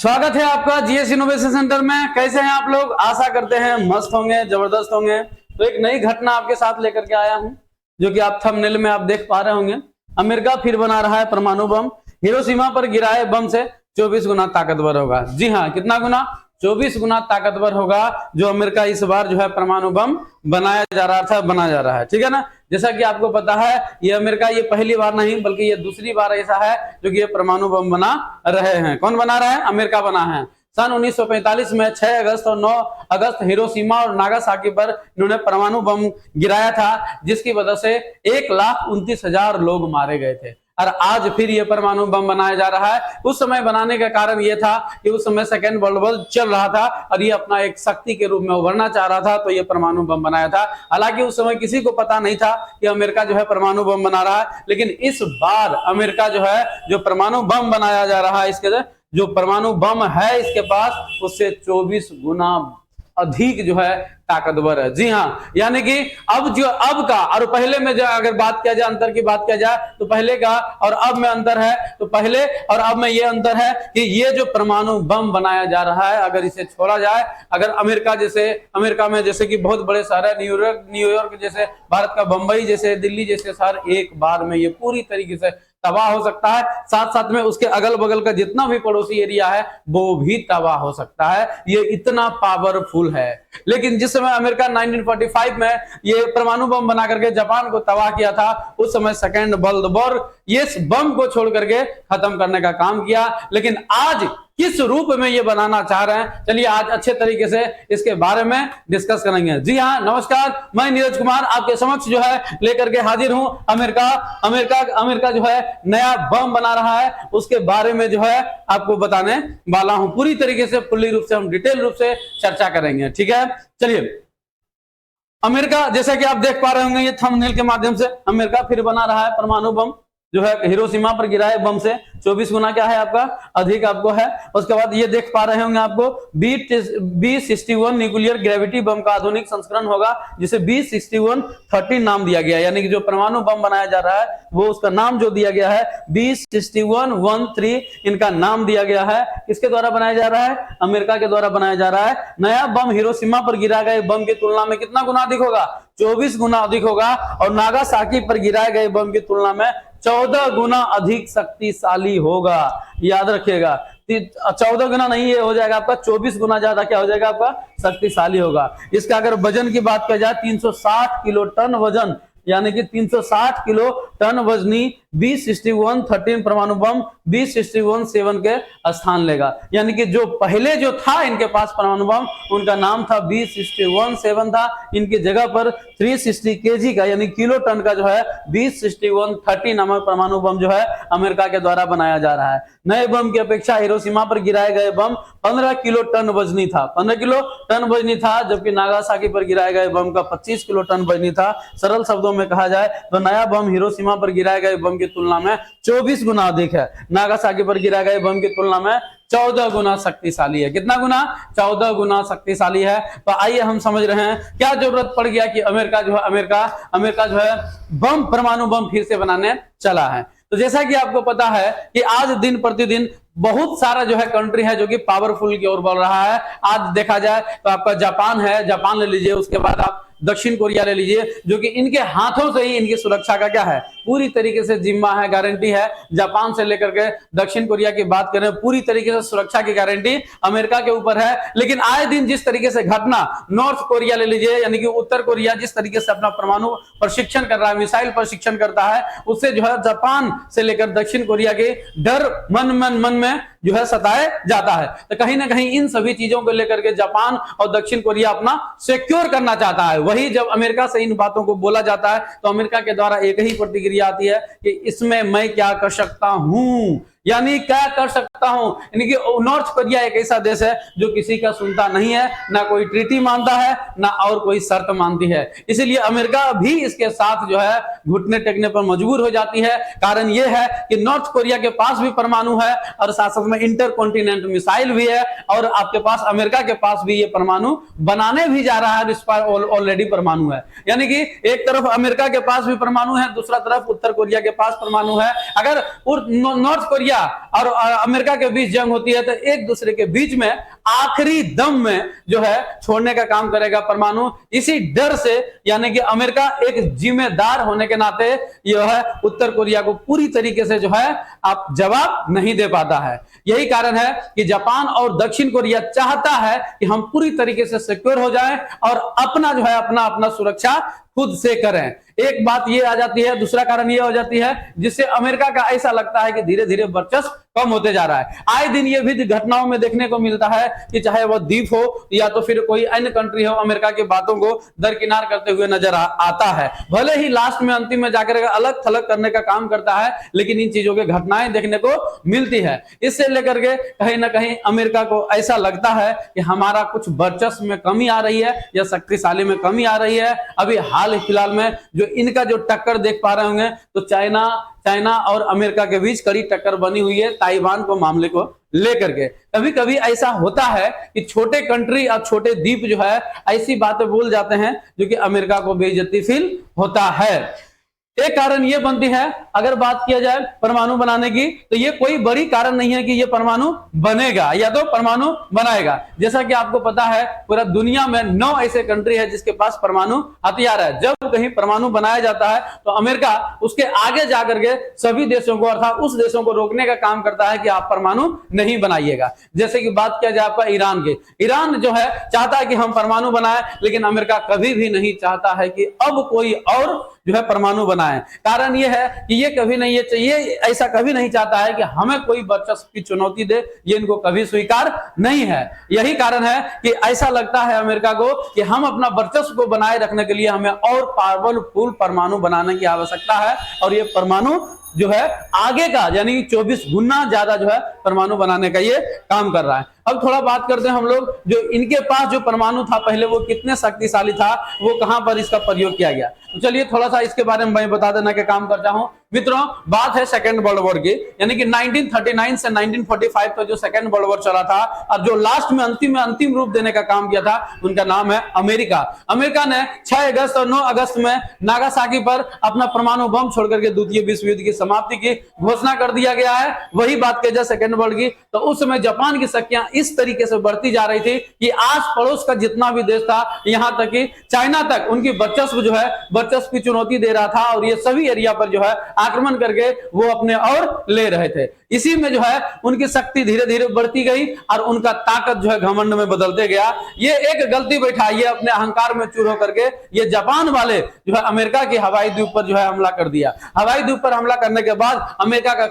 स्वागत है आपका जीएस इनोवेशन सेंटर में। कैसे हैं आप लोग? आशा करते हैं मस्त होंगे, जबरदस्त होंगे। तो एक नई घटना आपके साथ लेकर के आया हूं, जो कि आप थंबनेल में आप देख पा रहे होंगे। अमेरिका फिर बना रहा है परमाणु बम। हिरोशिमा पर गिराए बम से 24 गुना ताकतवर होगा। जी हाँ, कितना गुना? 24 गुना ताकतवर होगा जो अमेरिका इस बार जो है परमाणु बम बनाया जा रहा है। ठीक है ना। जैसा कि आपको पता है, ये अमेरिका ये पहली बार नहीं बल्कि ये दूसरी बार ऐसा है जो कि ये परमाणु बम बना रहे हैं। कौन बना रहा है? अमेरिका बना है। सन 1945 में 6 अगस्त और 9 अगस्त हिरोशिमा और नागासाकी पर इन्होंने परमाणु बम गिराया था, जिसकी वजह से 1,29,000 लोग मारे गए थे। और आज फिर ये परमाणु बम बनाया जा रहा है। उस समय बनाने का कारण ये था कि उस समय सेकेंड वर्ल्ड वॉर चल रहा था और ये अपना एक शक्ति के रूप में उभरना चाह रहा था, तो ये परमाणु बम बनाया था। हालांकि उस समय किसी को पता नहीं था कि अमेरिका जो है परमाणु बम बना रहा है, लेकिन इस बार अमेरिका जो है जो परमाणु बम बनाया जा रहा है, इसके जो परमाणु बम है इसके पास उससे 24 गुना अधिक जो है ताकतवर है। जी हाँ, यानी कि अब का और पहले में जो अगर बात किया जाए, अंतर की बात किया जाए, तो पहले का और अब में अंतर है। तो पहले और अब में ये अंतर है कि ये जो परमाणु बम बनाया जा रहा है, अगर इसे छोड़ा जाए, अगर अमेरिका में जैसे कि बहुत बड़े शहर है, न्यूयॉर्क जैसे, भारत का बंबई जैसे, दिल्ली जैसे शहर, एक बार में ये पूरी तरीके से तबाह हो सकता है। साथ साथ में उसके अगल बगल का जितना भी पड़ोसी एरिया है वो भी तबाह हो सकता है। ये इतना पावरफुल है। लेकिन जिस समय अमेरिका 1945 में ये परमाणु बम बना करके जापान को तबाह किया था, उस समय सेकेंड वर्ल्ड वॉर इस बम को छोड़ करके खत्म करने का काम किया। लेकिन आज किस रूप में ये बनाना चाह रहे हैं, चलिए आज अच्छे तरीके से इसके बारे में डिस्कस करेंगे। जी हाँ, नमस्कार, मैं नीरज कुमार आपके समक्ष जो है लेकर के हाजिर हूं। अमेरिका जो है नया बम बना रहा है, उसके बारे में जो है आपको बताने वाला हूं। पूरी तरीके से पूर्ण रूप से हम डिटेल रूप से चर्चा करेंगे। ठीक है, चलिए। अमेरिका, जैसा कि आप देख पा रहे होंगे ये थंबनेल के माध्यम से, अमेरिका फिर बना रहा है परमाणु बम जो है हिरोशिमा पर गिरा है बम से 24 गुना क्या है आपका अधिक आपको है। उसके बाद ये देख पा रहे होंगे आपको B61 न्यूक्लियर ग्रेविटी बम का आधुनिक संस्करण होगा, जिसे B6113 नाम दिया गया है। यानी कि जो परमाणु बम बनाया जा रहा है वो उसका नाम जो दिया गया है B6113 इनका नाम दिया गया है। किसके द्वारा बनाया जा रहा है? अमेरिका के द्वारा बनाया जा रहा है। नया बम हिरोशिमा पर गिरा गए बम की तुलना में कितना गुना अधिक होगा? 24 गुना अधिक होगा। और नागासाकी पर गिराए गए बम की तुलना में 14 गुना अधिक शक्तिशाली होगा। याद रखिएगा, 14 गुना नहीं, ये हो जाएगा आपका 24 गुना ज्यादा क्या हो जाएगा आपका शक्तिशाली होगा। इसका अगर वजन की बात की जाए 360 किलो टन वजन, यानी कि 360 किलो टन वजनी B6113 परमाणु बम B6117 के स्थान लेगा। यानी कि जो पहले जो था इनके पास परमाणु बम, उनका नाम था B6117 था। इनकी जगह पर 360 kg का यानी किलो टन का जो है B6113 नामक परमाणु बम जो है अमेरिका के द्वारा बनाया जा रहा है। नए बम की अपेक्षा हिरोशिमा पर गिराए गए बम 15 किलो टन वजनी था, 15 किलो टन वजनी था, जबकि नागासाकी पर गिराए गए बम का 25 किलो टन वजनी था। सरल शब्दों में कहा जाए तो नया बम हिरोशिमा पर गिराए गए बम की तुलना में 24 गुना अधिक है, नागासाकी पर गिराए गए बम की तुलना में 14 गुना शक्तिशाली है। कितना गुना? 14 गुना शक्तिशाली है। तो आइए हम समझ रहे हैं क्या जरूरत पड़ गया कि अमेरिका जो है बम परमाणु बम फिर से बनाने चला है। तो जैसा कि आपको पता है कि आज दिन प्रतिदिन बहुत सारा जो है कंट्री है जो कि पावरफुल की ओर बढ़ रहा है। आज देखा जाए तो आपका जापान है, जापान ले लीजिए। उसके बाद आप दक्षिण कोरिया ले लीजिए, जो कि इनके हाथों से ही इनकी सुरक्षा का क्या है पूरी तरीके से जिम्मा है, गारंटी है। जापान से लेकर के दक्षिण कोरिया की बात करें, पूरी तरीके से सुरक्षा की गारंटी अमेरिका के ऊपर है। लेकिन आए दिन जिस तरीके से घटना, नॉर्थ कोरिया ले लीजिए, यानी कि उत्तर कोरिया जिस तरीके से अपना परमाणु प्रशिक्षण कर रहा है, मिसाइल प्रशिक्षण करता है, उससे जो है जापान से लेकर दक्षिण कोरिया के डर मन में जो है सताए जाता है। तो कहीं ना कहीं इन सभी चीजों को लेकर के जापान और दक्षिण कोरिया अपना सिक्योर करना चाहता है। वही जब अमेरिका से इन बातों को बोला जाता है तो अमेरिका के द्वारा एक ही प्रतिक्रिया आती है कि इसमें मैं क्या कर सकता हूं, यानी क्या कर सकता हूं। यानी कि नॉर्थ कोरिया एक ऐसा देश है जो किसी का सुनता नहीं है, ना कोई ट्रीटी मानता है, ना और कोई शर्त मानती है। इसीलिए अमेरिका भी इसके साथ जो है घुटने टेकने पर मजबूर हो जाती है। कारण यह है कि नॉर्थ कोरिया के पास भी परमाणु है और साथ साथ में इंटरकॉन्टिनेंटल मिसाइल भी है, और आपके पास अमेरिका के पास भी ये परमाणु बनाने भी जा रहा है, इस पर ऑलरेडी परमाणु है। यानी कि एक तरफ अमेरिका के पास भी परमाणु है, दूसरा तरफ उत्तर कोरिया के पास परमाणु है। अगर नॉर्थ कोरिया कोरिया और अमेरिका के बीच जंग होती है तो एक दूसरे के बीच में आखिरी दम में जो है छोड़ने का काम करेगा परमाणु। इसी डर से यानी कि अमेरिका एक जिम्मेदार होने के नाते यह है उत्तर कोरिया को पूरी तरीके से जो है आप जवाब नहीं दे पाता है। यही कारण है कि जापान और दक्षिण कोरिया चाहता है कि हम पूरी तरीके से सिक्योर हो जाएं और अपना जो है अपना सुरक्षा खुद से करें। एक बात ये आ जाती है, दूसरा कारण ये हो जाती है जिससे अमेरिका का ऐसा लगता है कि धीरे धीरे वर्चस्व कम होते जा रहा है। आए दिन ये भी घटनाओं में देखने को मिलता है कि चाहे वह द्वीप हो या तो फिर कोई अन्य कंट्री हो, अमेरिका की बातों को दरकिनार करते हुए नजर आता है। भले ही लास्ट में अंतिम में जाकर अलग थलग करने का काम करता है, लेकिन इन चीजों की घटनाएं देखने को मिलती है। इससे लेकर के कहीं ना कहीं अमेरिका को ऐसा लगता है कि हमारा कुछ वर्चस्व में कमी आ रही है या शक्तिशाली में कमी आ रही है। अभी हाल फिलहाल में जो इनका जो टक्कर देख पा रहे होंगे तो चाइना और अमेरिका के बीच कड़ी टक्कर बनी हुई है ताइवान को मामले को लेकर के। कभी कभी ऐसा होता है कि छोटे कंट्री और छोटे द्वीप जो है ऐसी बातें बोल जाते हैं जो कि अमेरिका को बेइज्जती फील होता है। एक कारण ये बनती है, अगर बात किया जाए परमाणु बनाने की, तो ये कोई बड़ी कारण नहीं है कि ये परमाणु बनेगा या तो परमाणु बनाएगा। जैसा कि आपको पता है पूरा दुनिया में 9 ऐसे कंट्री है जिसके पास परमाणु हथियार है। जब कहीं परमाणु बनाया जाता है तो अमेरिका उसके आगे जाकर के सभी देशों को अर्थात उस देशों को रोकने का काम करता है कि आप परमाणु नहीं बनाइएगा। जैसे कि बात किया जाए आपका ईरान की, ईरान जो है चाहता है कि हम परमाणु बनाए, लेकिन अमेरिका कभी भी नहीं चाहता है कि अब कोई और जो है परमाणु बनाए। कारण यह है कि ये कभी नहीं ये ऐसा कभी नहीं चाहता है कि हमें कोई वर्चस्व की चुनौती दे, ये इनको कभी स्वीकार नहीं है। यही कारण है कि ऐसा लगता है अमेरिका को कि हम अपना वर्चस्व को बनाए रखने के लिए हमें और पावरफुल परमाणु बनाने की आवश्यकता है और ये परमाणु जो है आगे का यानी 24 गुना ज्यादा जो है परमाणु बनाने का ये काम कर रहा है। अब थोड़ा बात करते हैं हम लोग जो इनके पास जो परमाणु था पहले वो कितने शक्तिशाली था, वो कहां पर इसका प्रयोग किया गया। तो चलिए थोड़ा सा इसके बारे में मैं बता देना के काम करता हूं। मित्रों बात है सेकेंड वर्ल्ड वॉर की, यानी कि 1939 से 1945 तक जो सेकेंड वर्ल्ड वॉर चला था और जो लास्ट में अंतिम रूप देने का काम किया था उनका नाम है अमेरिका। अमेरिका ने 6 अगस्त और 9 अगस्त में नागासाकी पर अपना परमाणु बम छोड़कर के द्वितीय विश्व युद्ध की समाप्ति की घोषणा कर दिया गया है। वही बात की जाए सेकेंड वर्ल्ड की, तो उस समय जापान की शक्तियां इस तरीके से बढ़ती जा रही थी कि आस पड़ोस का जितना भी देश था, यहां तक कि चाइना तक उनकी वर्चस्व जो है वर्चस्व की चुनौती दे रहा था और ये सभी एरिया पर जो है आक्रमण करके वो अपने और ले रहे थे। इसी में जो है उनकी शक्ति धीरे धीरे बढ़ती गई और उनका ताकत जो है घमंड में बदलते गया। ये एक गलती बैठाई है अपने अहंकार में चूर होकर के ये जापान वाले जो है अमेरिका के हवाई द्वीप पर जो है हमला कर दिया। हवाई द्वीप पर हमला करने के बाद अमेरिका का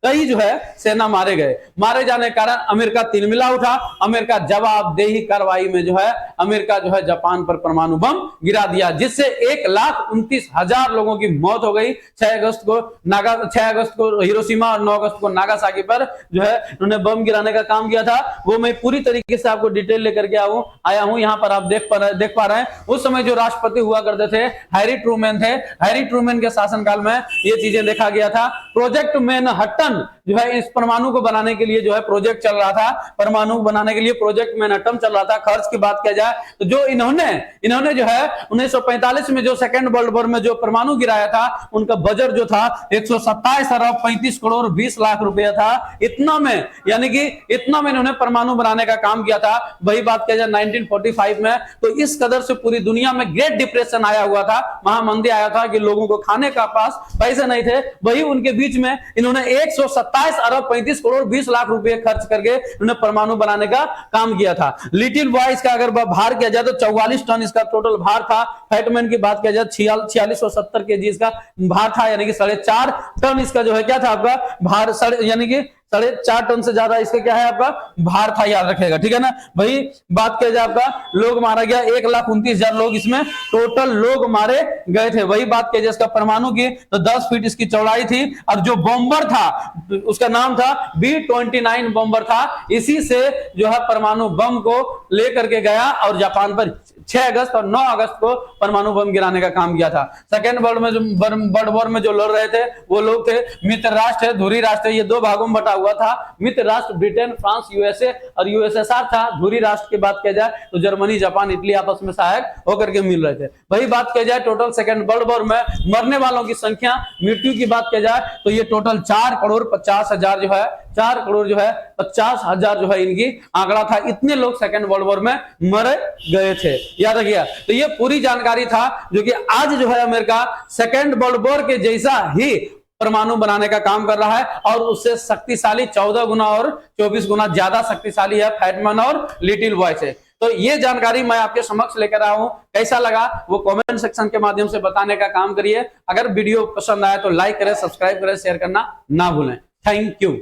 कई जो है सेना मारे गए। मारे जाने के कारण अमेरिका तिलमिला उठा। अमेरिका जवाबदेही कार्रवाई में जो है अमेरिका जो है जापान पर परमाणु बम गिरा दिया, जिससे 1,29,000 लोगों की मौत हो गई। 6 अगस्त को हिरोशिमा और 9 अगस्त को नागासाकी पर जो है उन्होंने बम गिराने का काम किया था। वो मैं पूरी तरीके से आपको डिटेल लेकर के आया हूं। यहाँ पर आप देख पा रहे हैं उस समय जो राष्ट्रपति हुआ करते थे हैरी ट्रूमैन थे। हैरी ट्रूमैन के शासनकाल में ये चीजें देखा गया था। प्रोजेक्ट मैनहट्टन जो है इस परमाणु को बनाने के लिए जो है प्रोजेक्ट चल रहा था। परमाणु बनाने के लिए प्रोजेक्ट मैनहट्टन चल रहा था। खर्च की बात किया जाए तो जो इन्होंने जो है 1945 में जो सेकेंड वर्ल्ड वॉर में जो परमाणु गिराया था उनका बजट जो था 127 अरब 35 करोड़ 20 लाख रुपया था। इतना में यानी कि इतना में इन्होंने परमाणु बनाने का काम किया था। वही बात किया जाए 1945 में तो इस कदर से पूरी दुनिया में ग्रेट डिप्रेशन आया हुआ था, महामंदी आया था कि लोगों को खाने का पास पैसे नहीं थे। वही उनके बीच में इन्होंने 127 अरब 35 करोड़ 20 लाख रुपए खर्च करके उन्होंने परमाणु बनाने का काम किया था। लिटिल बॉय इसका अगर भार किया जाए तो 44 टन इसका टोटल भार था। फैटमैन की बात किया जाए 4670 केजी इसका भार था, यानी कि 4.5 टन इसका जो है क्या था आपका भार, यानी कि 4.5 टन से ज्यादा इसका क्या है आपका भार था, याद रखेगा, ठीक है ना। वही बात किया जाए आपका लोग मारा गया 1,29,000 लोग इसमें टोटल लोग मारे गए थे। वही बात किया जाए इसका परमाणु की तो 10 फीट इसकी चौड़ाई थी और जो बॉम्बर था उसका नाम था B-29 बॉम्बर था। इसी से जो है परमाणु बम को लेकर के गया और जापान पर 6 अगस्त और 9 अगस्त को परमाणु बम गिराने का काम किया था। सेकेंड वर्ल्ड वॉर में जो लड़ रहे थे वो लोग थे मित्र राष्ट्र, धुरी राष्ट्र, ये दो भागों में बटा हुआ था। मित्र राष्ट्र ब्रिटेन, फ्रांस, यूएसए और यूएसएसआर था। धुरी राष्ट्र की बात किया जाए तो जर्मनी, जापान, इटली आपस में सहायक होकर के मिल रहे थे। वही बात किया जाए टोटल सेकेंड वर्ल्ड वॉर में मरने वालों की संख्या, मृत्यु की बात किया जाए तो ये टोटल 4,50,000 जो है, 4,50,000 जो है इनकी आंकड़ा था। इतने लोग सेकेंड वर्ल्ड वॉर में मर गए थे, याद रखिए। तो ये पूरी जानकारी था जो कि आज जो है अमेरिका सेकेंड वर्ल्ड वॉर के जैसा ही परमाणु बनाने का काम कर रहा है और उससे शक्तिशाली 14 गुना और 24 गुना ज्यादा शक्तिशाली है फैटमैन और लिटिल बॉय से। तो ये जानकारी मैं आपके समक्ष लेकर आया हूं। कैसा लगा वो कमेंट सेक्शन के माध्यम से बताने का काम करिए। अगर वीडियो पसंद आया तो लाइक करें, सब्सक्राइब करें, शेयर करना ना भूलें। Thank you.